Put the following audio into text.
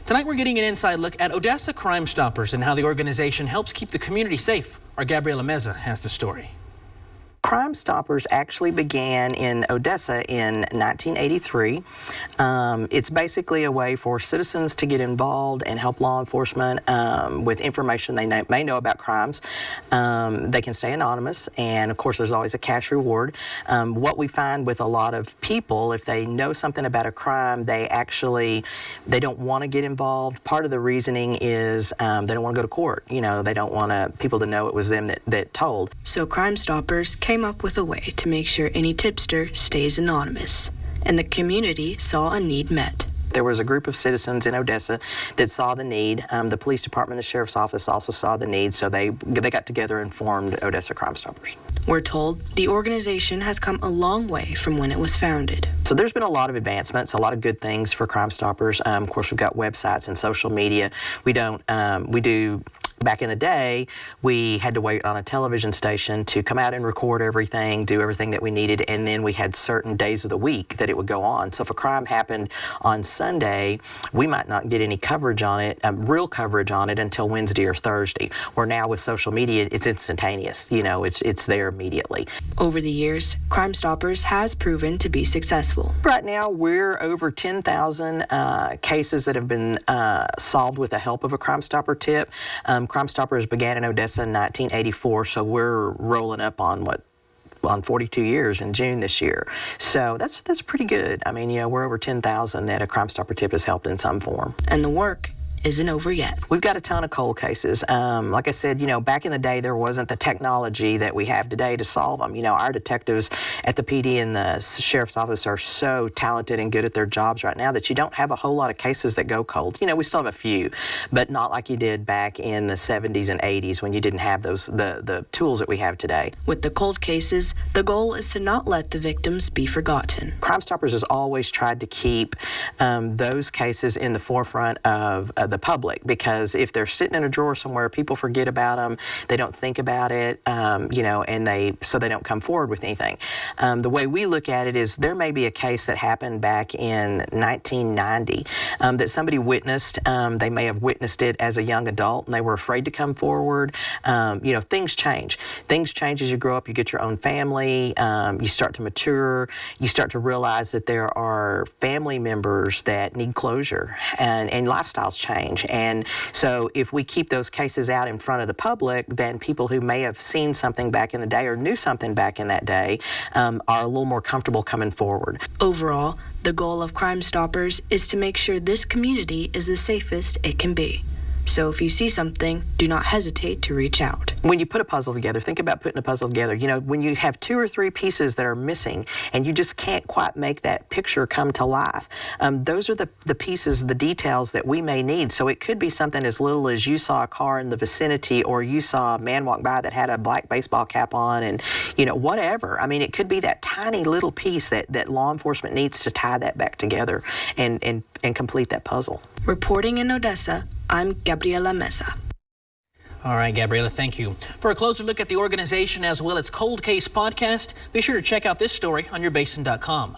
Tonight we're getting an inside look at Odessa Crime Stoppers and how the organization helps keep the community safe. Our Gabriela Meza has the story. Crime Stoppers actually began in Odessa in 1983. It's basically a way for citizens to get involved and help law enforcement with information they may know about crimes. They can stay anonymous, and of course there's always a cash reward. What we find with a lot of people, if they know something about a crime, they don't want to get involved. Part of the reasoning is they don't want to go to court. You know, they don't want people to know it was them that told. So Crime Stoppers came up with a way to make sure any tipster stays anonymous, and the community saw a need met. There was a group of citizens in Odessa that saw the need. The police department, the sheriff's office also saw the need, so they got together and formed Odessa Crime Stoppers. We're told the organization has come a long way from when it was founded. So there's been a lot of advancements, a lot of good things for Crime Stoppers. Of course, we've got websites and social media. We do. Back in the day, we had to wait on a television station to come out and record everything, do everything that we needed, and then we had certain days of the week that it would go on. So if a crime happened on Sunday, we might not get any coverage on it, real coverage on it, until Wednesday or Thursday. Where now with social media, it's instantaneous. You know, it's there immediately. Over the years, Crime Stoppers has proven to be successful. Right now, we're over 10,000 cases that have been solved with the help of a Crime Stopper tip. Crime Stoppers began in Odessa in 1984, so we're rolling up on 42 years in June this year. So that's pretty good. I mean, you know, we're over 10,000 that a Crime Stopper tip has helped in some form. And the work isn't over yet. We've got a ton of cold cases. Like I said, you know, back in the day, there wasn't the technology that we have today to solve them. You know, our detectives at the PD and the sheriff's office are so talented and good at their jobs right now that you don't have a whole lot of cases that go cold. You know, we still have a few, but not like you did back in the 70s and 80s when you didn't have the tools that we have today. With the cold cases, the goal is to not let the victims be forgotten. Crime Stoppers has always tried to keep those cases in the forefront of the public, because if they're sitting in a drawer somewhere, people forget about them, they don't think about it, you know, and so they don't come forward with anything. The way we look at it is there may be a case that happened back in 1990 that somebody witnessed. They may have witnessed it as a young adult and they were afraid to come forward. You know, things change. Things change as you grow up. You get your own family, you start to mature, you start to realize that there are family members that need closure, and lifestyles change. And so if we keep those cases out in front of the public, then people who may have seen something back in the day or knew something back in that day are a little more comfortable coming forward. Overall, the goal of Crime Stoppers is to make sure this community is the safest it can be. So if you see something, do not hesitate to reach out. When you put a puzzle together, think about putting a puzzle together. You know, when you have 2 or 3 pieces that are missing and you just can't quite make that picture come to life, those are the pieces, the details that we may need. So it could be something as little as you saw a car in the vicinity, or you saw a man walk by that had a black baseball cap on, and, you know, whatever. I mean, it could be that tiny little piece that law enforcement needs to tie that back together and complete that puzzle. Reporting in Odessa, I'm Gabriela Meza. All right, Gabriela, thank you. For a closer look at the organization as well as Cold Case podcast, be sure to check out this story on yourbasin.com.